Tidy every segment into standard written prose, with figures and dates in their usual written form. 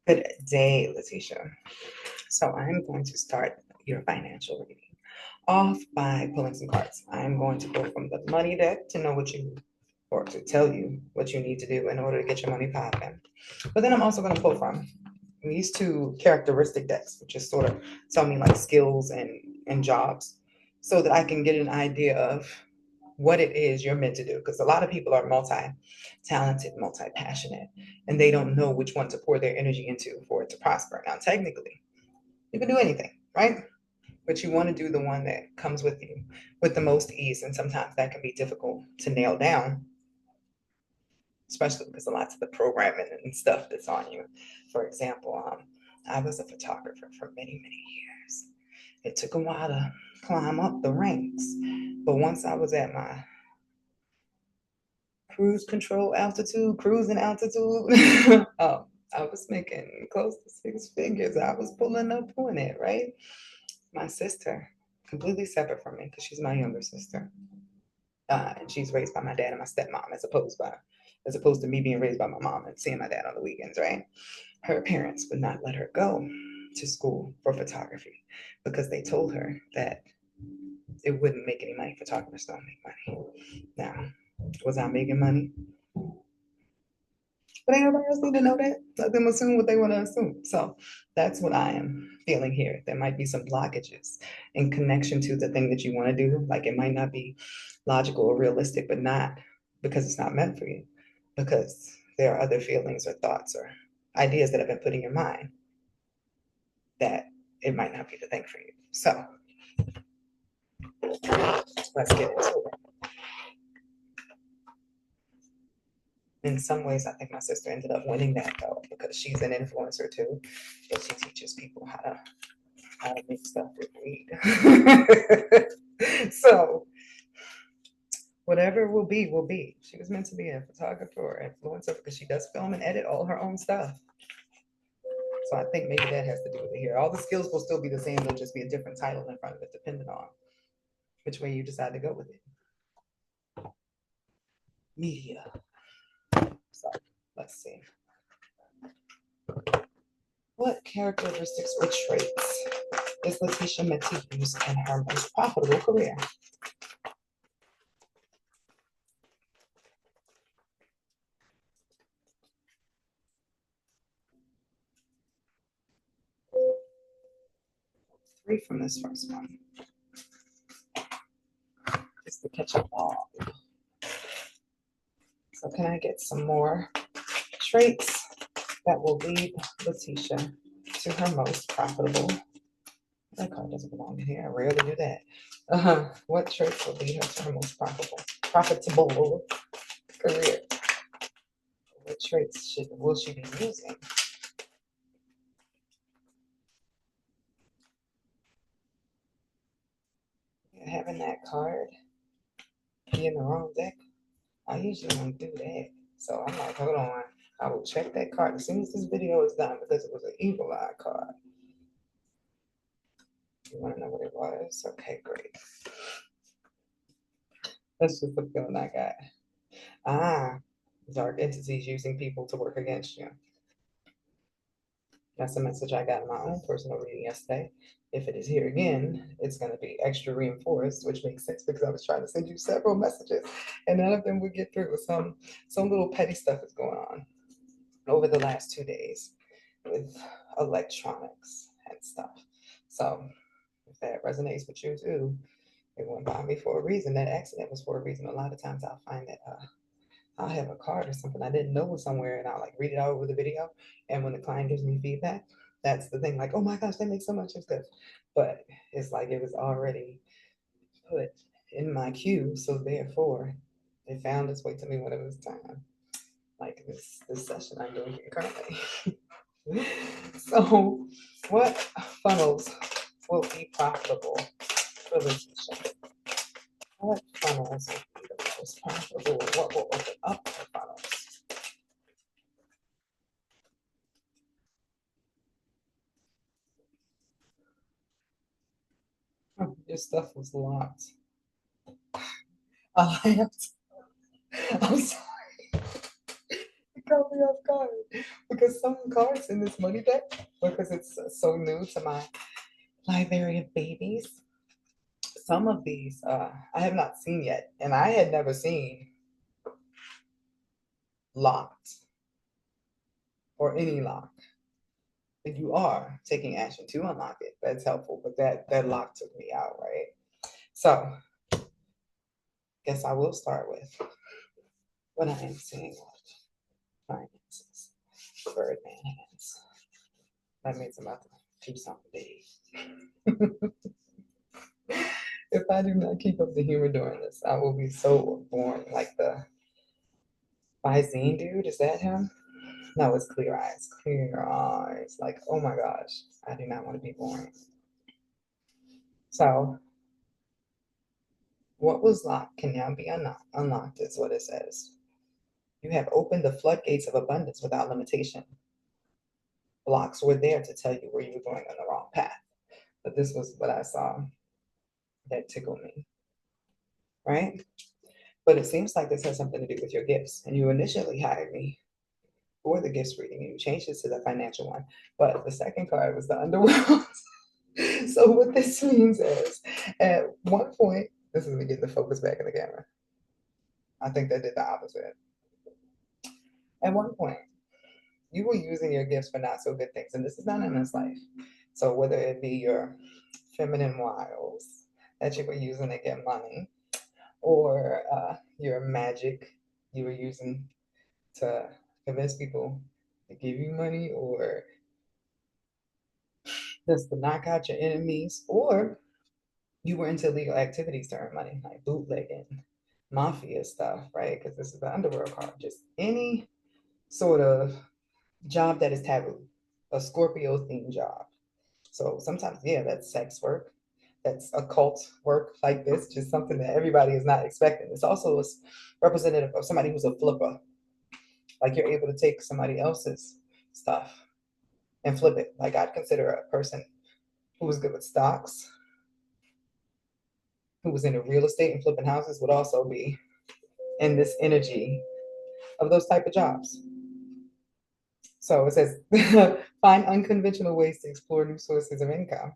Good day, Leticia. So I'm going to start your financial reading off by pulling some cards. I'm going to pull from the money deck to know what you, or to tell you what you need to do in order to get your money popping. But then I'm also going to pull from these two characteristic decks, which is sort of tell me like skills and jobs, so that I can get an idea of what it is you're meant to do. Because a lot of people are multi-talented, multi-passionate, and they don't know which one to pour their energy into for it to prosper. Now, technically, you can do anything, right? But you want to do the one that comes with you with the most ease. And sometimes that can be difficult to nail down, especially because of lots of the programming and stuff that's on you. For example, I was a photographer for many, many years. It took a while to climb up the ranks. But once I was at my cruising altitude, I was making close to six figures. I was pulling up on it, right? My sister, completely separate from me because she's my younger sister. And she's raised by my dad and my stepmom as opposed to me being raised by my mom and seeing my dad on the weekends, right? Her parents would not let her go to school for photography because they told her that it wouldn't make any money. Photographers don't make money. Now, was I making money? But ain't nobody else need to know that. Let them assume what they want to assume. So that's what I am feeling here. There might be some blockages in connection to the thing that you want to do. Like it might not be logical or realistic, but not because it's not meant for you, because there are other feelings or thoughts or ideas that have been put in your mind that it might not be the thing for you. So let's get into it. In some ways, I think my sister ended up winning that though, because she's an influencer too, but she teaches people how to make stuff with weed. So whatever will be, will be. She was meant to be a photographer or influencer because she does film and edit all her own stuff. So I think maybe that has to do with it here. All the skills will still be the same. There'll just be a different title in front of it, depending on which way you decide to go with it. Media. So let's see. What characteristics or traits is Leticia meant to use in her most profitable career? Three from this first one. Just to catch up all. So can I get some more traits that will lead Leticia to her most profitable? That card doesn't belong in here. I rarely do that. What traits will lead her to her most profitable career? What traits will she be using? Having that card be in the wrong deck, I usually don't do that. So I'm like, hold on. I will check that card as soon as this video is done because it was an evil eye card. You want to know what it was? Okay, great. That's just the feeling I got. Ah, dark entities using people to work against you. That's the message I got in my own personal reading yesterday. If it is here again, it's going to be extra reinforced, which makes sense because I was trying to send you several messages and none of them would get through. Some little petty stuff is going on over the last 2 days with electronics and stuff. So if that resonates with you too, it went by me for a reason. That accident was for a reason. A lot of times I'll find that I'll have a card or something I didn't know was somewhere, and I'll like read it out over the video. And when the client gives me feedback, that's the thing. Like, oh my gosh, that makes so much sense. But it's like it was already put in my queue, so therefore, it found its way to me when it was time. Like this session I'm doing here currently. So, what funnels will be profitable for this session? What funnels will be the most profitable? What will open up the funnels? Oh, your stuff was locked. I have to, I'm sorry. caught me off guard because some cards in this money deck, because it's so new to my library of babies, some of these I have not seen yet, and I had never seen locked or any lock. If you are taking action to unlock it, that's helpful. But that lock took me out, right? So guess I will start with what I am seeing with finances. Birdman hands. That means I'm about to do something big. If I do not keep up the humor during this, I will be so boring. Like the Visine dude, is that him? No, it's clear eyes. Clear eyes. Like, oh my gosh, I do not want to be boring. So, what was locked can now be unlocked, is what it says. You have opened the floodgates of abundance without limitation. Blocks were there to tell you where you were going on the wrong path. But this was what I saw that tickled me, right? But it seems like this has something to do with your gifts. And you initially hired me for the gifts reading, and you changed it to the financial one. But the second card was the underworld. So what this means is, at one point, this is me getting the focus back in the camera. I think that did the opposite. At one point, you were using your gifts for not so good things, and this is not in this life. So whether it be your feminine wiles that you were using to get money, or your magic you were using to convince people to give you money, or just to knock out your enemies, or you were into illegal activities to earn money, like bootlegging, mafia stuff, right? Because this is the underworld card. Just any sort of job that is taboo, a Scorpio themed job. So sometimes, yeah, that's sex work. That's occult work like this, just something that everybody is not expecting. It's also a representative of somebody who's a flipper. Like you're able to take somebody else's stuff and flip it. Like I'd consider a person who was good with stocks, who was into real estate and flipping houses, would also be in this energy of those type of jobs. So it says, find unconventional ways to explore new sources of income.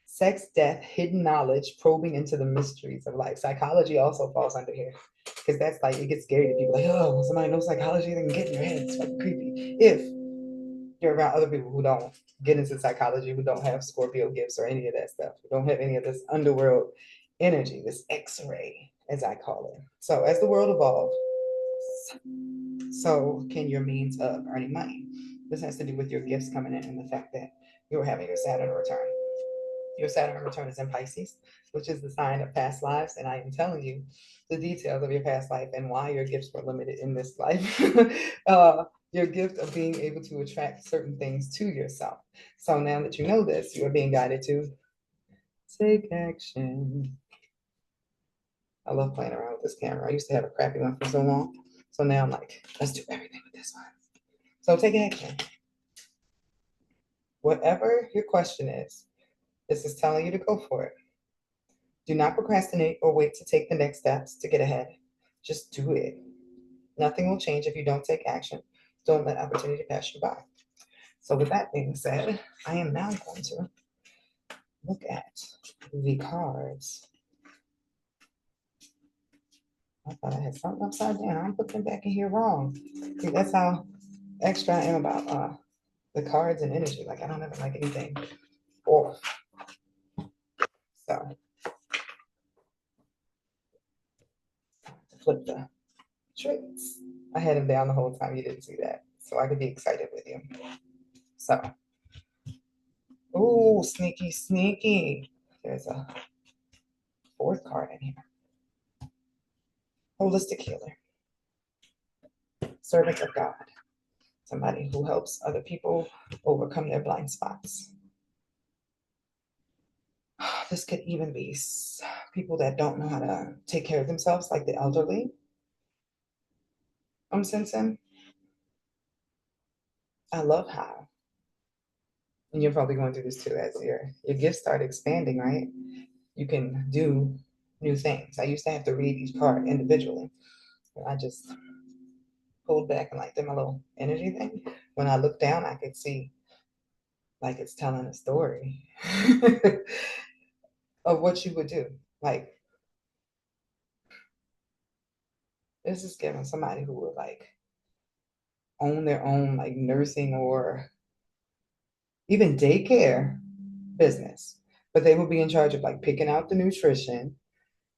Sex, death, hidden knowledge, probing into the mysteries of life. Psychology also falls under here because that's like, it gets scary to people. Like, oh, somebody knows psychology, they can get in your head. It's like creepy. If you're around other people who don't get into psychology, who don't have Scorpio gifts or any of that stuff, who don't have any of this underworld energy, this X-ray, as I call it. So as the world evolves, so can your means of earning money. This has to do with your gifts coming in and the fact that you're having your Saturn return. Your Saturn return is in Pisces, which is the sign of past lives. And I am telling you the details of your past life and why your gifts were limited in this life. Your gift of being able to attract certain things to yourself. So now that you know this, you are being guided to take action. I love playing around with this camera. I used to have a crappy one for so long. So now I'm like, let's do everything with this one. So take action. Whatever your question is, this is telling you to go for it. Do not procrastinate or wait to take the next steps to get ahead. Just do it. Nothing will change if you don't take action. Don't let opportunity pass you by. So with that being said, I am now going to look at the cards. I thought I had something upside down. I'm putting them back in here wrong. See, that's how extra I am about the cards and energy. Like I don't ever like anything off. So flip the tricks. I had him down the whole time. You didn't see that. So I could be excited with you. So, ooh, sneaky, sneaky. There's a fourth card in here. Holistic healer. Servant of God. Somebody who helps other people overcome their blind spots. This could even be people that don't know how to take care of themselves, like the elderly. I'm sensing. I love how, and you're probably going through this too, as your gifts start expanding, right? You can do new things. I used to have to read each card individually. I just pulled back and like did my little energy thing, when I looked down, I could see like it's telling a story of what you would do. Like this is giving somebody who would like own their own like nursing or even daycare business, but they would be in charge of like picking out the nutrition,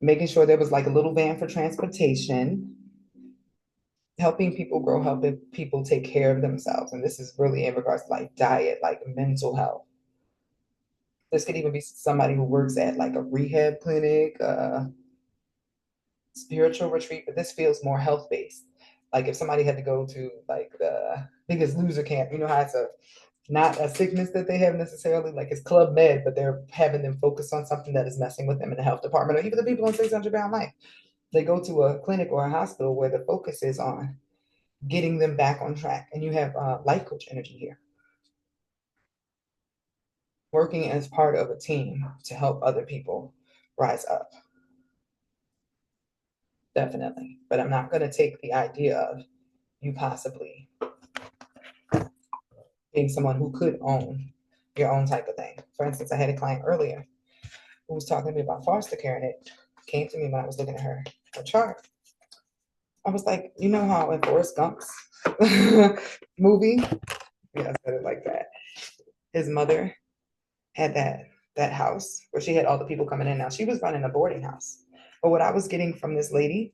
making sure there was like a little van for transportation, helping people grow, helping people take care of themselves. And this is really in regards to like diet, like mental health. This could even be somebody who works at like a rehab clinic, spiritual retreat, but this feels more health based. Like if somebody had to go to like the biggest loser camp, you know how it's a not a sickness that they have necessarily, like it's Club Med, but they're having them focus on something that is messing with them in the health department, or even the people on 600 Pound Life. They go to a clinic or a hospital where the focus is on getting them back on track. And you have life coach energy here, working as part of a team to help other people rise up. Definitely. But I'm not going to take the idea of you possibly being someone who could own your own type of thing. For instance, I had a client earlier who was talking to me about foster care, and it came to me when I was looking at her chart. I was like, you know how in Forrest Gump's movie, yeah, I said it like that. His mother had that house where she had all the people coming in. Now she was running a boarding house, but what I was getting from this lady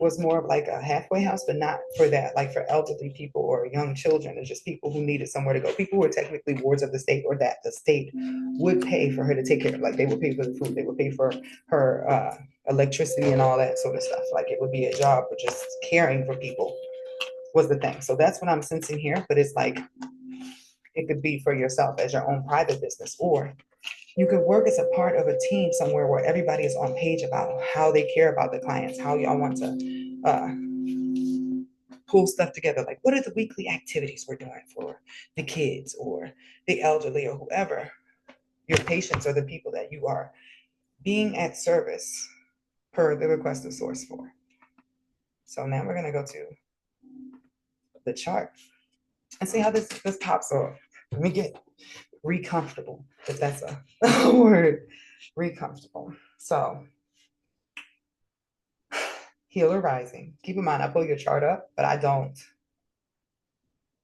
was more of like a halfway house, but not for that, like for elderly people or young children. It's just people who needed somewhere to go. People who were technically wards of the state or that the state would pay for her to take care of. Like they would pay for the food, they would pay for her electricity and all that sort of stuff. Like it would be a job, but just caring for people was the thing. So that's what I'm sensing here. But it's like it could be for yourself as your own private business, or you could work as a part of a team somewhere where everybody is on page about how they care about the clients, how y'all want to pull stuff together. Like, what are the weekly activities we're doing for the kids or the elderly or whoever your patients or the people that you are being at service per the request of source for. So now we're going to go to the chart and see how this pops off. Let me get recomfortable, if that's a word, recomfortable. So healer rising. Keep in mind, I pull your chart up, but I don't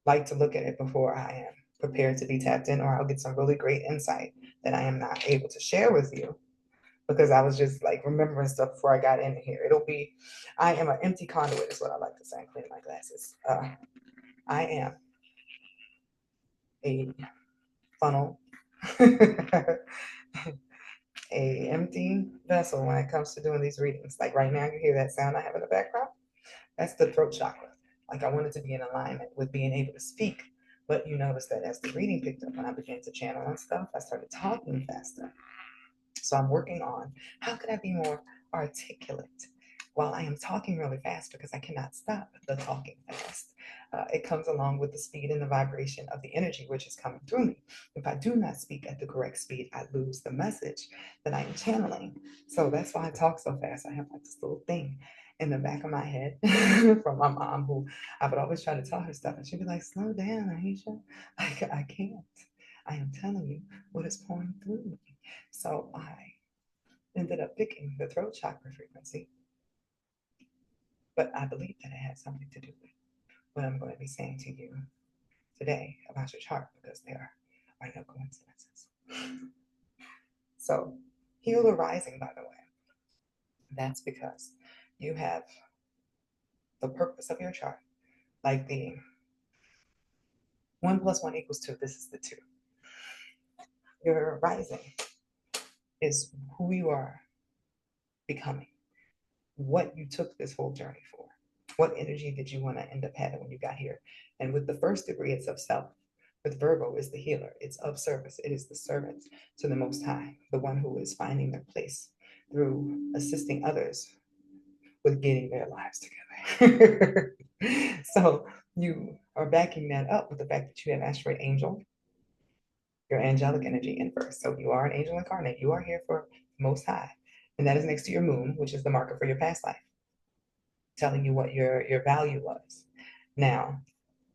like to look at it before I am prepared to be tapped in, or I'll get some really great insight that I am not able to share with you because I was just like remembering stuff before I got in here. It'll be, I am an empty conduit, is what I like to say. I'm cleaning my glasses. I am a funnel, a empty vessel when it comes to doing these readings. Like right now, you hear that sound I have in the background? That's the throat chakra. Like I wanted to be in alignment with being able to speak. But you notice that as the reading picked up, when I began to channel and stuff, I started talking faster. So I'm working on how can I be more articulate while I am talking really fast because I cannot stop the talking fast. It comes along with the speed and the vibration of the energy which is coming through me. If I do not speak at the correct speed, I lose the message that I am channeling. So that's why I talk so fast. I have like this little thing in the back of my head from my mom, who I would always try to tell her stuff, and she'd be like, "Slow down, Aisha. I can't. I am telling you what is pouring through me." So I ended up picking the throat chakra frequency, but I believe that it has something to do with what I'm going to be saying to you today about your chart because there are no coincidences. So, healer rising, by the way, that's because you have the purpose of your chart, like the 1 + 1 = 2. This is the 2. Your rising is who you are becoming, what you took this whole journey for. What energy did you want to end up having when you got here? And with the first degree, it's of self. With Virgo is the healer. It's of service. It is the servant to the Most High, the one who is finding their place through assisting others with getting their lives together. So you are backing that up with the fact that you have asteroid angel, your angelic energy in first. So you are an angel incarnate. You are here for Most High. And that is next to your moon, which is the marker for your past life, telling you what your value was. Now,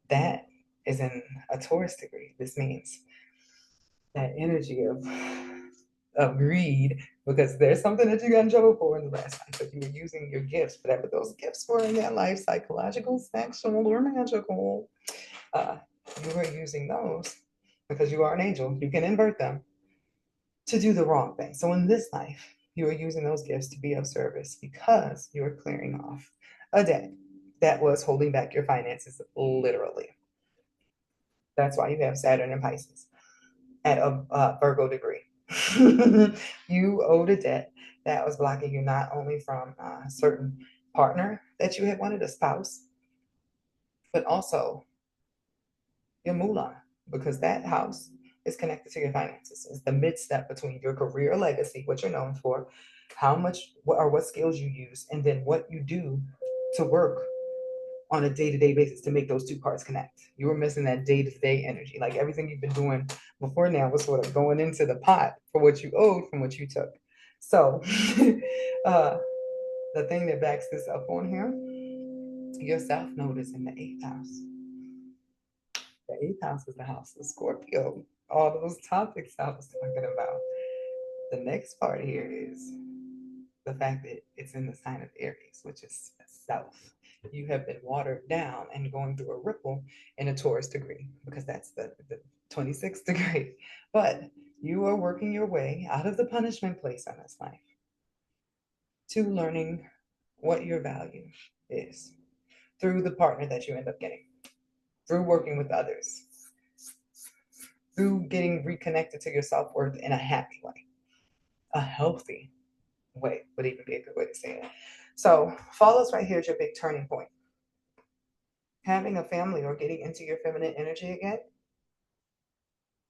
that is in a Taurus degree. This means that energy of greed, because there's something that you got in trouble for in the last life, that you were using your gifts, whatever those gifts were in that life, psychological, sexual, or magical, uh, you were using those because you are an angel. You can invert them to do the wrong thing. So in this life, you are using those gifts to be of service because you are clearing off a debt that was holding back your finances, literally. That's why you have Saturn and Pisces at a Virgo degree. You owed a debt that was blocking you not only from a certain partner that you had wanted, a spouse, but also your moolah, because that house is connected to your finances. It's the mid step between your career legacy, what you're known for, how much or what skills you use, and then what you do to work on a day-to-day basis to make those two parts connect. You were missing that day-to-day energy. Like everything you've been doing before now was sort of going into the pot for what you owed from what you took. So uh, the thing that backs this up on here, your self node is in the eighth house. The eighth house is the house of Scorpio. All those topics I was talking about. The next part here is the fact that it's in the sign of Aries, which is self. You have been watered down and going through a ripple in a Taurus degree because that's the 26th degree. But you are working your way out of the punishment place on this life to learning what your value is through the partner that you end up getting, through working with others, through getting reconnected to your self worth in a happy way, a healthy way would even be a good way to say it. So, follows right here is your big turning point. Having a family or getting into your feminine energy again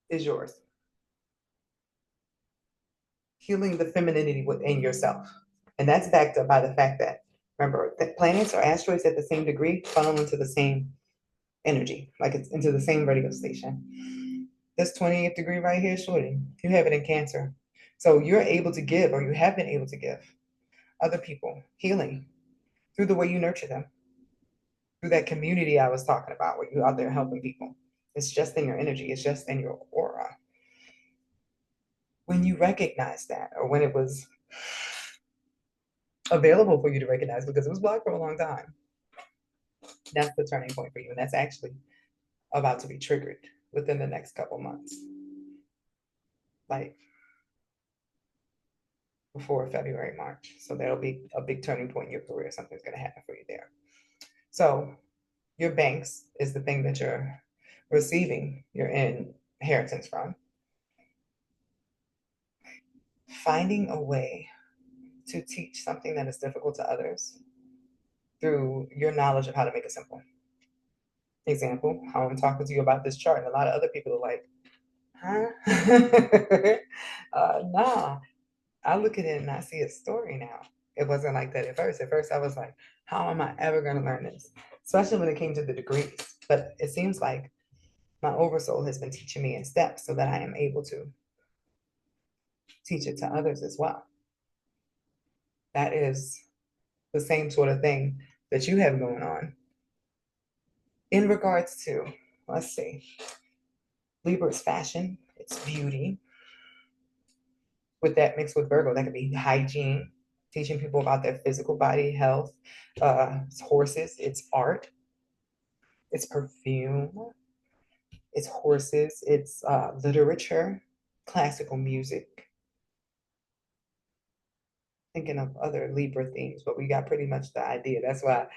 is yours. Healing the femininity within yourself. And that's backed up by the fact that, remember, that planets or asteroids at the same degree funnel into the same energy, like it's into the same radio station. This 28th degree right here, shorty, you have it in Cancer. So you're able to give, or you have been able to give other people healing through the way you nurture them, through that community I was talking about, where you're out there helping people. It's just in your energy, it's just in your aura. When you recognize that, or when it was available for you to recognize because it was blocked for a long time, that's the turning point for you. And that's actually about to be triggered within the next couple months. Like before February, March. So that'll be a big turning point in your career. Something's going to happen for you there. So your banks is the thing that you're receiving your inheritance from. Finding a way to teach something that is difficult to others through your knowledge of how to make it simple. Example, how I'm talking to you about this chart, and a lot of other people are like, huh? Nah, I look at it and I see a story now. It wasn't like that at first. At first, I was like, how am I ever going to learn this? Especially when it came to the degrees. But it seems like my oversoul has been teaching me in steps so that I am able to teach it to others as well. That is the same sort of thing that you have going on in regards to, let's see, Libra's fashion, it's beauty. With that mixed with Virgo, that could be hygiene, teaching people about their physical body health. It's horses, it's art, it's perfume, it's horses, it's literature, classical music. Thinking of other Libra themes, but we got pretty much the idea. That's why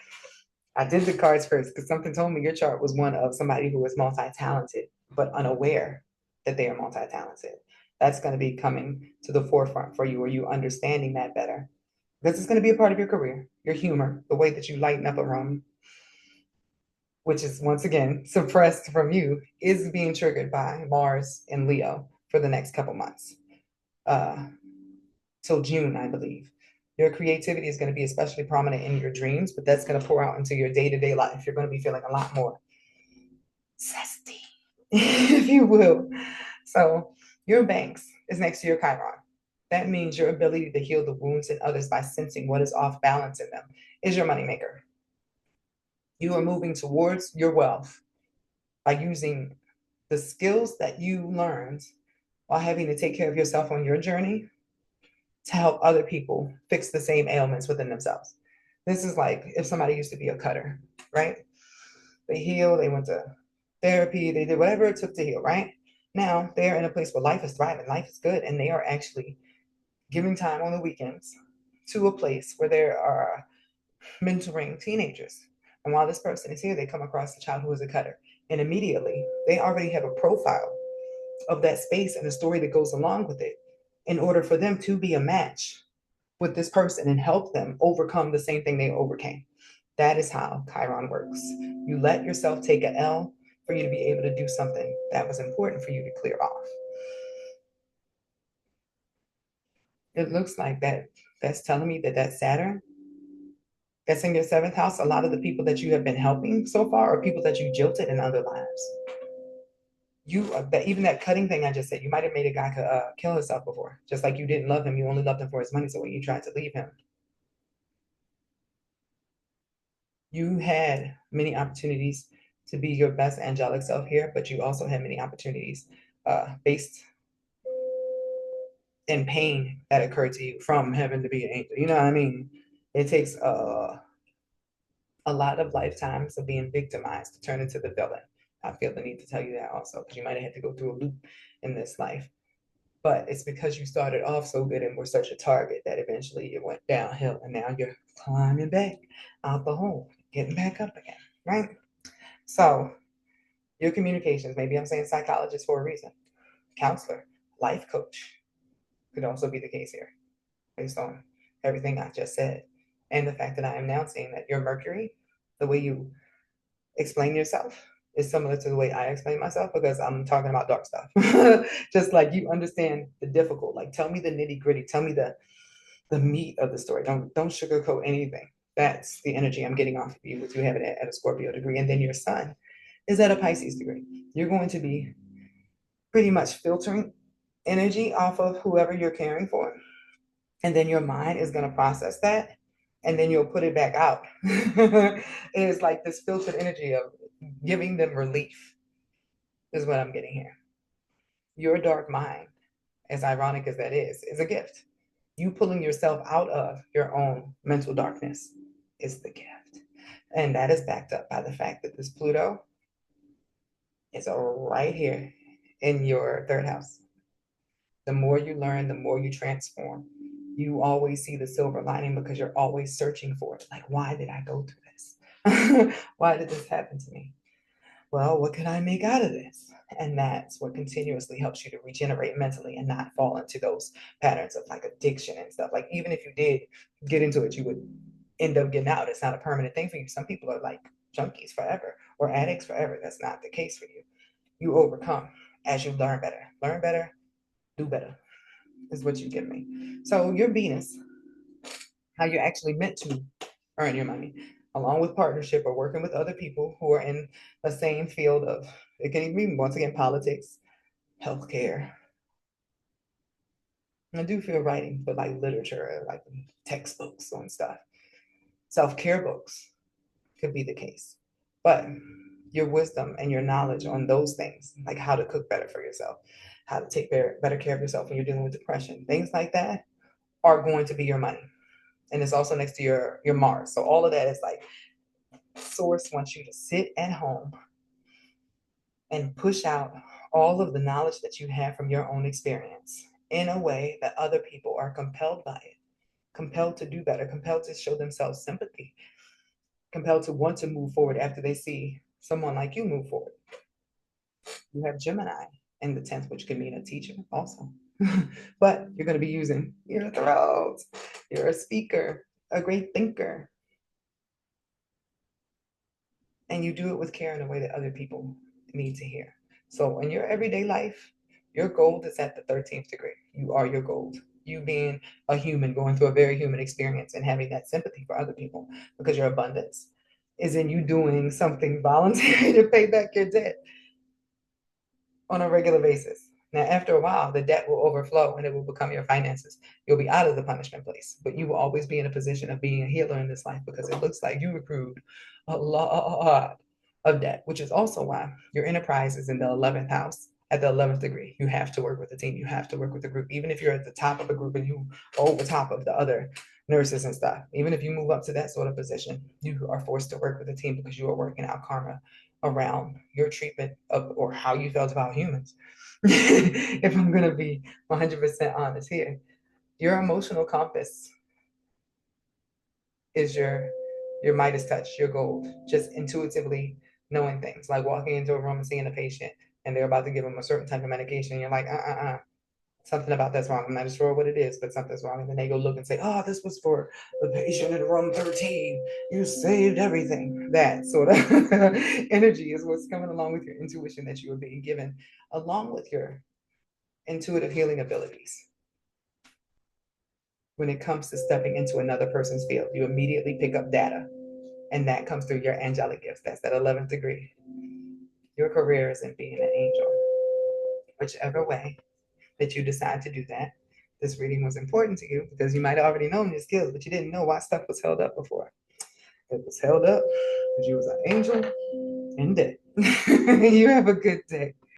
I did the cards first, because something told me your chart was one of somebody who is multi-talented, but unaware that they are multi-talented. That's going to be coming to the forefront for you, or you understanding that better. Because it's going to be a part of your career, your humor, the way that you lighten up a room, which is once again suppressed from you, is being triggered by Mars and Leo for the next couple months. Till June, I believe. Your creativity is going to be especially prominent in your dreams, but that's going to pour out into your day-to-day life. You're going to be feeling a lot more zesty, if you will. So your banks is next to your Chiron. That means your ability to heal the wounds in others by sensing what is off balance in them is your moneymaker. You are moving towards your wealth by using the skills that you learned while having to take care of yourself on your journey to help other people fix the same ailments within themselves. This is like if somebody used to be a cutter, right? They healed, they went to therapy, they did whatever it took to heal, right? Now they're in a place where life is thriving, life is good, and they are actually giving time on the weekends to a place where they are mentoring teenagers. And while this person is here, they come across a child who is a cutter. And immediately they already have a profile of that space and the story that goes along with it in order for them to be a match with this person and help them overcome the same thing they overcame. That is how Chiron works. You let yourself take an L for you to be able to do something that was important for you to clear off. It looks like that. That's telling me that that Saturn that's in your seventh house, a lot of the people that you have been helping so far are people that you jilted in other lives. You that even that cutting thing I just said, you might have made a guy kill himself before, just like you didn't love him, you only loved him for his money. So when you tried to leave him, you had many opportunities to be your best angelic self here, but you also had many opportunities based in pain that occurred to you from having to be an angel. You know what I mean? It takes a lot of lifetimes of being victimized to turn into the villain. I feel the need to tell you that also, because you might have had to go through a loop in this life. But it's because you started off so good and were such a target that eventually it went downhill, and now you're climbing back out the hole, getting back up again, right? So your communications, maybe I'm saying psychologist for a reason, counselor, life coach could also be the case here, based on everything I just said. And the fact that I am now saying that your Mercury, the way you explain yourself is similar to the way I explain myself because I'm talking about dark stuff. Just like you understand the difficult. Like tell me the nitty gritty. Tell me the meat of the story. Don't sugarcoat anything. That's the energy I'm getting off of you with you having it at a Scorpio degree. And then your sun is at a Pisces degree. You're going to be pretty much filtering energy off of whoever you're caring for. And then your mind is going to process that and then you'll put it back out. It's like this filtered energy of giving them relief, is what I'm getting here. Your dark mind, as ironic as that is a gift. You pulling yourself out of your own mental darkness is the gift. And that is backed up by the fact that this Pluto is right here in your third house. The more you learn, the more you transform. You always see the silver lining because you're always searching for it. Like, why did I go through this? Why did this happen to me? Well, what can I make out of this? And that's what continuously helps you to regenerate mentally and not fall into those patterns of like addiction and stuff. Like, even if you did get into it, you would end up getting out. It's not a permanent thing for you. Some people are like junkies forever or addicts forever. That's not the case for you. You overcome as you learn better, do better is what you give me. So your Venus, how you're actually meant to earn your money, along with partnership or working with other people who are in the same field of, it can even be, once again, politics, healthcare. I do feel writing, but like literature, like textbooks and stuff. Self-care books could be the case. But your wisdom and your knowledge on those things, like how to cook better for yourself, how to take better care of yourself when you're dealing with depression, things like that are going to be your money. And it's also next to your Mars. So all of that is like Source wants you to sit at home and push out all of the knowledge that you have from your own experience in a way that other people are compelled by it, compelled to do better, compelled to show themselves sympathy, compelled to want to move forward after they see someone like you move forward. You have Gemini in the 10th, which can mean a teacher also. But you're going to be using your throat. You're a speaker, a great thinker, and you do it with care in a way that other people need to hear. So in your everyday life, your gold is at the 13th degree. You are your gold. You being a human going through a very human experience and having that sympathy for other people because your abundance is in you doing something voluntary to pay back your debt on a regular basis. Now, after a while, the debt will overflow and it will become your finances. You'll be out of the punishment place, but you will always be in a position of being a healer in this life because it looks like you accrued a lot of debt, which is also why your enterprise is in the 11th house at the 11th degree. You have to work with a team. You have to work with a group. Even if you're at the top of a group and you over top of the other nurses and stuff, even if you move up to that sort of position, you are forced to work with a team because you are working out karma around your treatment of or how you felt about humans. If I'm going to be 100% honest here, your emotional compass is your Midas touch, your gold, just intuitively knowing things, like walking into a room and seeing a patient and they're about to give them a certain type of medication. And you're like, something about that's wrong. I'm not sure what it is, but something's wrong. And then they go look and say, oh, this was for the patient in room 13. You saved everything. That sort of energy is what's coming along with your intuition that you are being given, along with your intuitive healing abilities. When it comes to stepping into another person's field, you immediately pick up data, and that comes through your angelic gifts. That's that 11th degree. Your career is in being an angel. Whichever way that you decide to do that, this reading was important to you because you might have already known your skills, but you didn't know why stuff was held up before. It was held up because you was an angel and dead. You have a good day.